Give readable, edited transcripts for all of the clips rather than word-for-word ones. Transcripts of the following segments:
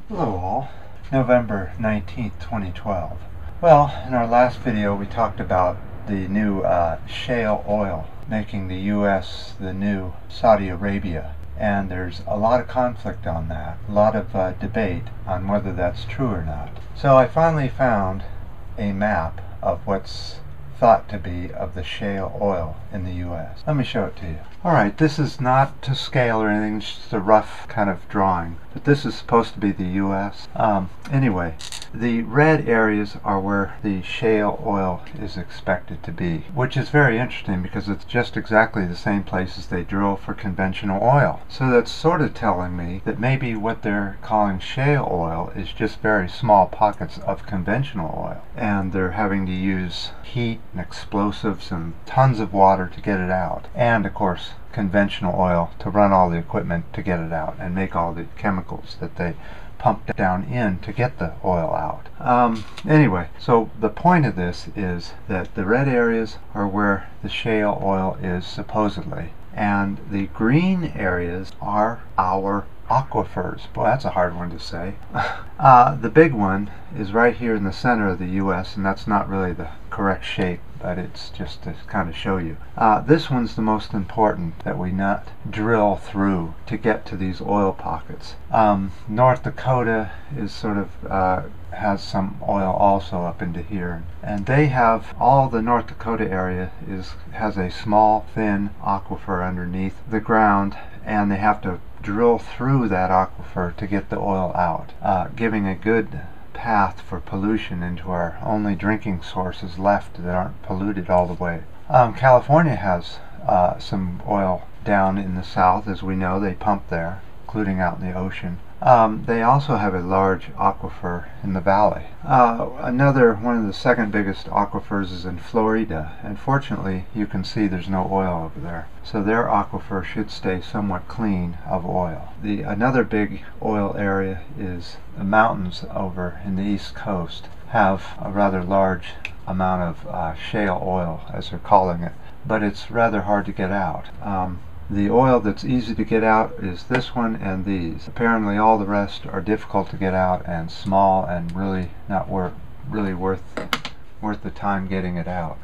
Hello all. November 19th, 2012. Well, in our last video we talked about the new shale oil making the U.S. the new Saudi Arabia, and there's a lot of conflict on that, a lot of debate on whether that's true or not. So I finally found a map of what's thought to be of the shale oil in the U.S. Let me show it to you. Alright, this is not to scale or anything, it's just a rough kind of drawing. But this is supposed to be the U.S. Anyway, the red areas are where the shale oil is expected to be, which is very interesting because it's just exactly the same places they drill for conventional oil. So that's sort of telling me that maybe what they're calling shale oil is just very small pockets of conventional oil, and they're having to use heat and explosives and tons of water to get it out, and of course conventional oil to run all the equipment to get it out and make all the chemicals that they pump down in to get the oil out. Anyway, so the point of this is that the red areas are where the shale oil is supposedly, and the green areas are our aquifers. Boy, that's a hard one to say. The big one is right here in the center of the U.S., and that's not really the correct shape, but it's just to kind of show you. This one's the most important that we not drill through to get to these oil pockets. North Dakota is sort of has some oil also up into here, and they have all the North Dakota area has a small thin aquifer underneath the ground, and they have to drill through that aquifer to get the oil out, giving a good path for pollution into our only drinking sources left that aren't polluted all the way. California has some oil down in the south, as we know. They pump there, including out in the ocean. They also have a large aquifer in the valley. Another one of the second biggest aquifers is in Florida, and fortunately you can see there's no oil over there, so their aquifer should stay somewhat clean of oil. Another big oil area is the mountains over in the east coast have a rather large amount of shale oil, as they're calling it, but it's rather hard to get out. The oil that's easy to get out is this one and these. Apparently all the rest are difficult to get out and small and really not worth the time getting it out.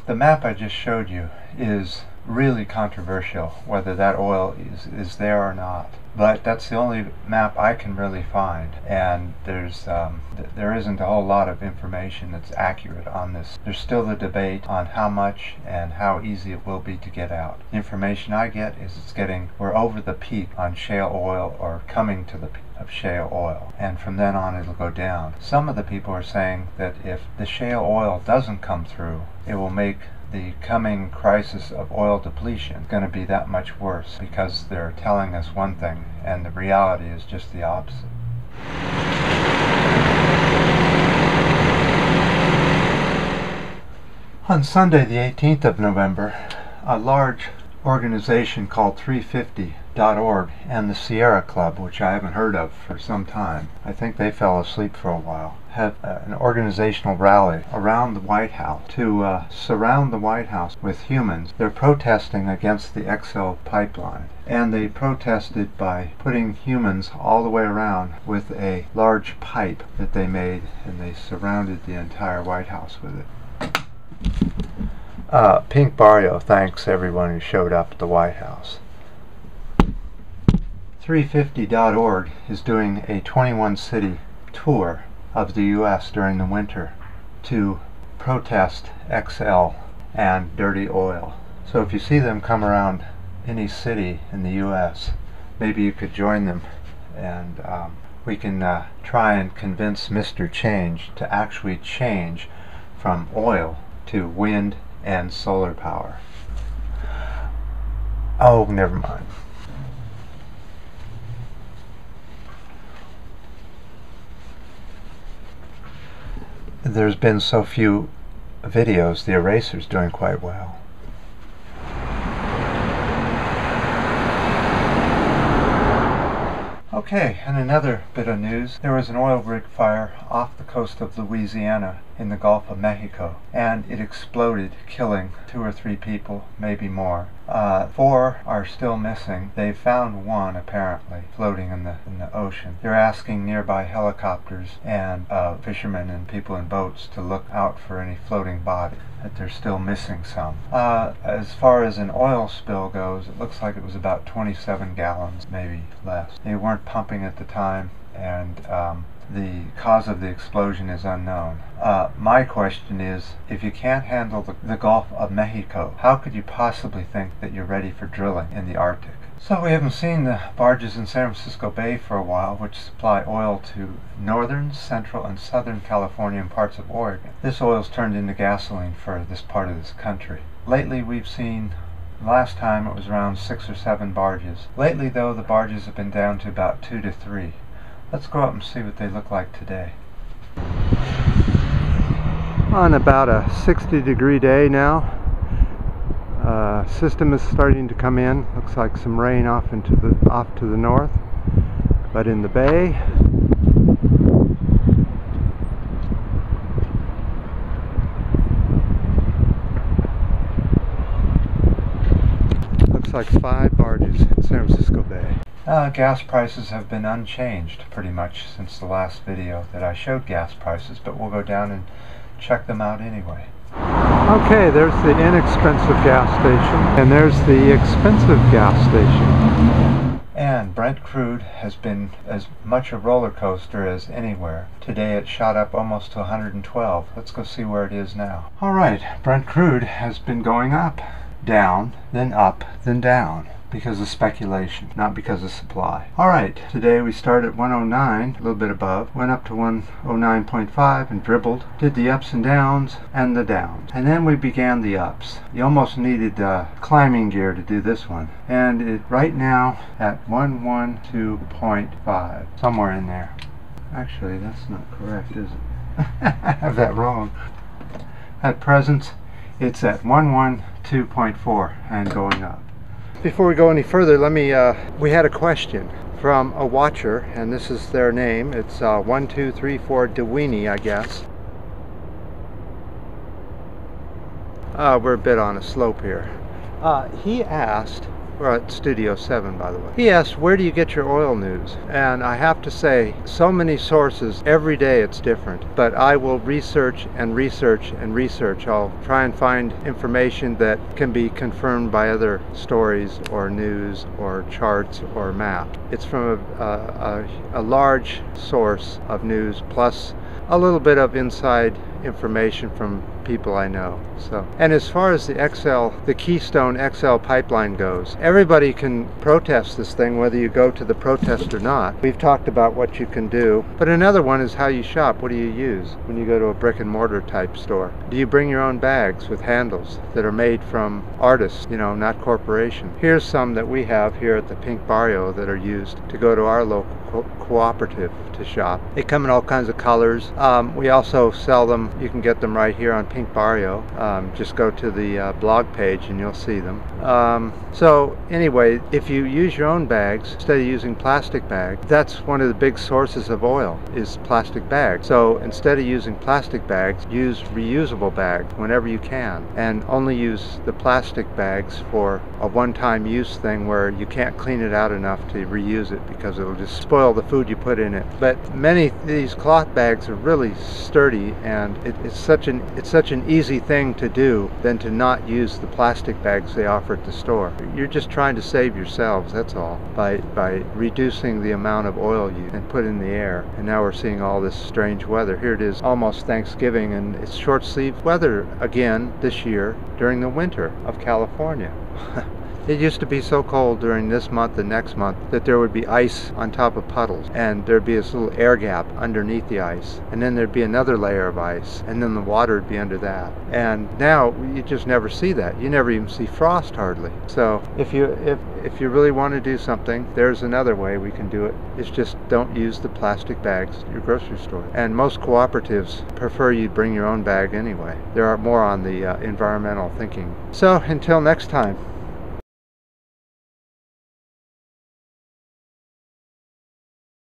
The map I just showed you is really controversial, whether that oil is there or not. But that's the only map I can really find, and there isn't a whole lot of information that's accurate on this. There's still the debate on how much and how easy it will be to get out. The information I get is we're over the peak on shale oil, or coming to the peak of shale oil, and from then on it'll go down. Some of the people are saying that if the shale oil doesn't come through, it will make the coming crisis of oil depletion going to be that much worse, because they're telling us one thing and the reality is just the opposite. On Sunday the 18th of November, a large organization called 350.org and the Sierra Club, which I haven't heard of for some time, I think they fell asleep for a while, had an organizational rally around the White House to surround the White House with humans. They're protesting against the XL pipeline, and they protested by putting humans all the way around with a large pipe that they made, and they surrounded the entire White House with it. Pink Barrio thanks everyone who showed up at the White House. 350.org is doing a 21-city tour of the U.S. during the winter to protest XL and dirty oil. So if you see them come around any city in the U.S., maybe you could join them, and we can try and convince Mr. Change to actually change from oil to wind and solar power. Oh, never mind. There's been so few videos, the eraser's doing quite well. Okay, and another bit of news. There was an oil rig fire off the coast of Louisiana in the Gulf of Mexico, and it exploded, killing 2 or 3 people, maybe more. 4 are still missing. They've found 1 apparently floating in the ocean. They're asking nearby helicopters and fishermen and people in boats to look out for any floating body, that they're still missing some. As far as an oil spill goes, it looks like it was about 27 gallons, maybe less. They weren't pumping at the time, and the cause of the explosion is unknown. My question is, if you can't handle the Gulf of Mexico, how could you possibly think that you're ready for drilling in the Arctic? So we haven't seen the barges in San Francisco Bay for a while, which supply oil to northern, central, and southern California and parts of Oregon. This oil's turned into gasoline for this part of this country. Lately we've seen, last time it was around 6 or 7 barges. Lately though, the barges have been down to about 2 to 3. Let's go up and see what they look like today. On about a 60-degree day now. System is starting to come in. Looks like some rain off to the north, but in the bay, looks like 5 barges in San Francisco Bay. Gas prices have been unchanged pretty much since the last video that I showed gas prices, but we'll go down and check them out anyway. Okay, there's the inexpensive gas station, and there's the expensive gas station. And Brent Crude has been as much a roller coaster as anywhere. Today it shot up almost to 112. Let's go see where it is now. Alright, Brent Crude has been going up, down, then down. Because of speculation, not because of supply. Alright, today we started at 109, a little bit above, went up to 109.5 and dribbled, did the ups and downs and the downs. And then we began the ups. You almost needed climbing gear to do this one. And it right now at 112.5, somewhere in there. Actually, that's not correct, is it? I have that wrong. At present, it's at 112.4 and going up. Before we go any further, we had a question from a watcher, and this is their name. It's 1234 Dewini, I guess. We're a bit on a slope here. He asked, we're at Studio 7 by the way, he asked, where do you get your oil news? And I have to say, so many sources, every day it's different, but I will research and research and research. I'll try and find information that can be confirmed by other stories or news or charts or map. It's from a large source of news, plus a little bit of inside information from people I know. So, and as far as the Keystone XL pipeline goes, everybody can protest this thing whether you go to the protest or not. We've talked about what you can do, but another one is how you shop. What do you use when you go to a brick and mortar type store? Do you bring your own bags with handles that are made from artists, you know, not corporation? Here's some that we have here at the Pink Barrio that are used to go to our local cooperative to shop. They come in all kinds of colors. We also sell them, you can get them right here on Pink Barrio. Just go to the blog page and you'll see them. So anyway, if you use your own bags instead of using plastic bags, that's one of the big sources of oil, is plastic bags. So instead of using plastic bags, use reusable bags whenever you can, and only use the plastic bags for a one-time use thing where you can't clean it out enough to reuse it because it'll just spoil the food you put in it. But many of these cloth bags are really sturdy, and it's such an easy thing to do than to not use the plastic bags they offer at the store. You're just trying to save yourselves, that's all, by reducing the amount of oil you can put in the air. And now we're seeing all this strange weather. Here it is, almost Thanksgiving, and it's short-sleeved weather again this year during the winter of California. It used to be so cold during this month and next month that there would be ice on top of puddles, and there'd be this little air gap underneath the ice, and then there'd be another layer of ice, and then the water would be under that. And now you just never see that. You never even see frost hardly. So if you really want to do something, there's another way we can do it. It's just don't use the plastic bags at your grocery store. And most cooperatives prefer you bring your own bag anyway. There are more on the environmental thinking. So until next time.